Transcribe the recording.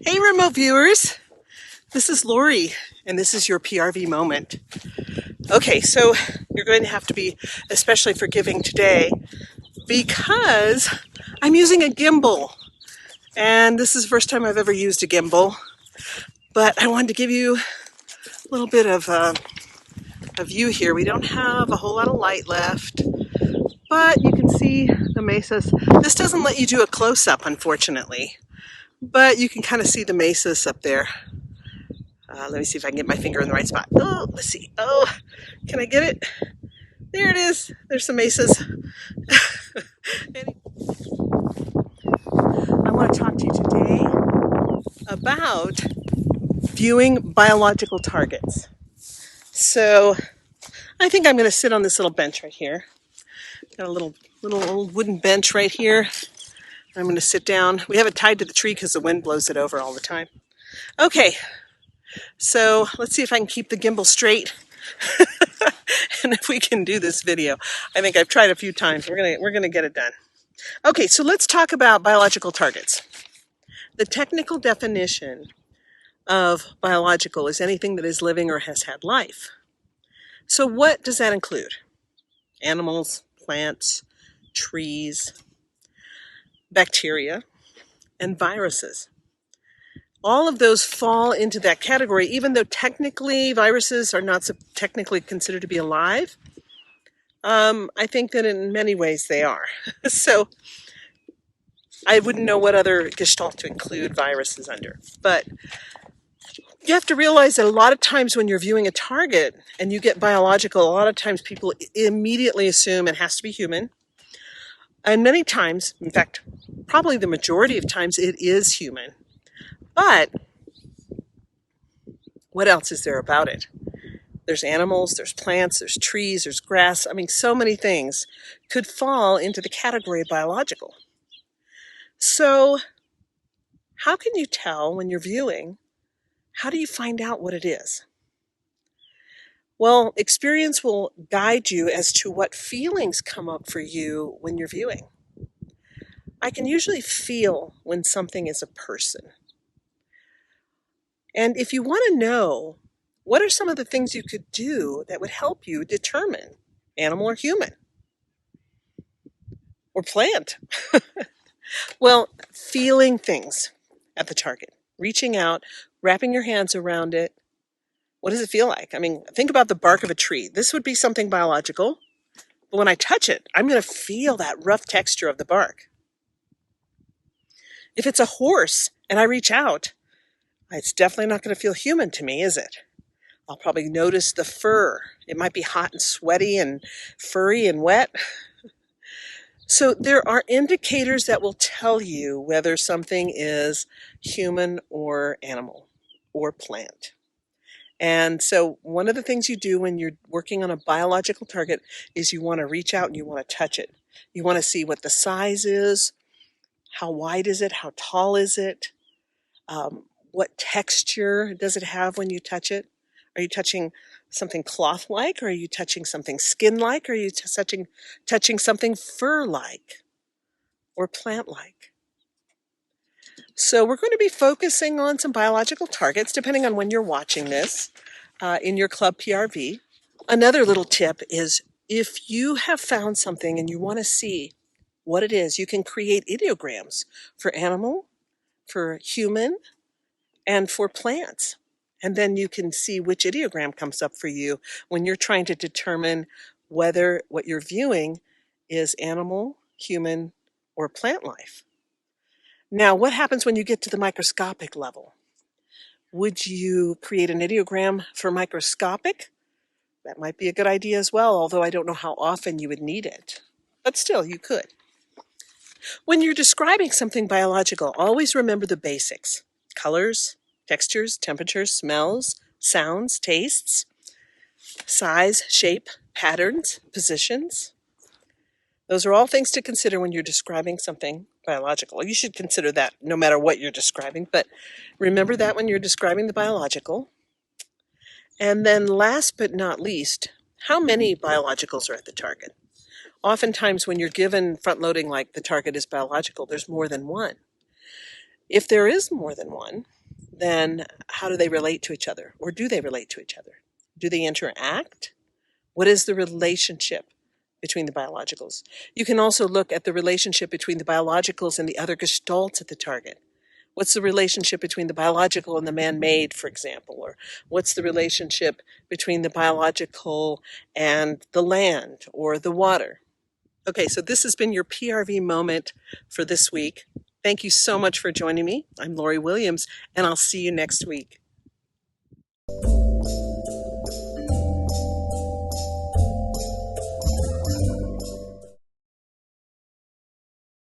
Hey, remote viewers. This is Lori, and this is your PRV moment. Okay, so you're going to have to be especially forgiving today because I'm using a gimbal. And this is the first time I've ever used a gimbal. But I wanted to give you a little bit of a view here. We don't have a whole lot of light left, but you can see the mesas. This doesn't let you do a close-up, unfortunately, but you can kind of see the mesas up there. Let me see if I can get my finger in the right spot. Oh, let's see. Oh, can I get it? There it is. There's some mesas. I want to talk to you today about viewing biological targets. So I think I'm going to sit on this little bench right here. Got a little old wooden bench right here. I'm going to sit down. We have it tied to the tree because the wind blows it over all the time. Okay, so let's see if I can keep the gimbal straight. And if we can do this video. I think I've tried a few times. We're gonna get it done. Okay, so let's talk about biological targets. The technical definition of biological is anything that is living or has had life. So what does that include? Animals, plants, trees, bacteria, and viruses. All of those fall into that category, even though technically viruses are not technically considered to be alive. I think that in many ways they are. So I wouldn't know what other gestalt to include viruses under. But you have to realize that a lot of times when you're viewing a target and you get biological, a lot of times people immediately assume it has to be human. And many times, in fact, probably the majority of times, it is human. But what else is there about it? There's animals, there's plants, there's trees, there's grass. I mean, so many things could fall into the category of biological. So how can you tell when you're viewing? How do you find out what it is? Well, experience will guide you as to what feelings come up for you when you're viewing. I can usually feel when something is a person. And if you want to know, what are some of the things you could do that would help you determine animal or human? Or plant? Well, feeling things at the target, reaching out, wrapping your hands around it. What does it feel like? I mean, think about the bark of a tree. This would be something biological, but when I touch it, I'm going to feel that rough texture of the bark. If it's a horse and I reach out, it's definitely not going to feel human to me, is it? I'll probably notice the fur. It might be hot and sweaty and furry and wet. So there are indicators that will tell you whether something is human or animal or plant. And so one of the things you do when you're working on a biological target is you want to reach out and you want to touch it. You want to see what the size is, how wide is it, how tall is it, what texture does it have when you touch it? Are you touching something cloth-like, or are you touching something skin-like, or are you touching something fur-like or plant-like? So we're going to be focusing on some biological targets, depending on when you're watching this, in your club PRV. Another little tip is if you have found something and you want to see what it is, you can create ideograms for animal, for human, and for plants. And then you can see which ideogram comes up for you when you're trying to determine whether what you're viewing is animal, human, or plant life. Now, what happens when you get to the microscopic level? Would you create an ideogram for microscopic? That might be a good idea as well, although I don't know how often you would need it. But still, you could. When you're describing something biological, always remember the basics. Colors, textures, temperatures, smells, sounds, tastes, size, shape, patterns, positions. Those are all things to consider when you're describing something biological. You should consider that no matter what you're describing, but remember that when you're describing the biological. And then last but not least, how many biologicals are at the target? Oftentimes when you're given front-loading like the target is biological, there's more than one. If there is more than one, then how do they relate to each other? Or do they relate to each other? Do they interact? What is the relationship between the biologicals? You can also look at the relationship between the biologicals and the other gestalts at the target. What's the relationship between the biological and the man-made, for example? Or what's the relationship between the biological and the land or the water? Okay, so this has been your PRV moment for this week. Thank you so much for joining me. I'm Lori Williams, and I'll see you next week.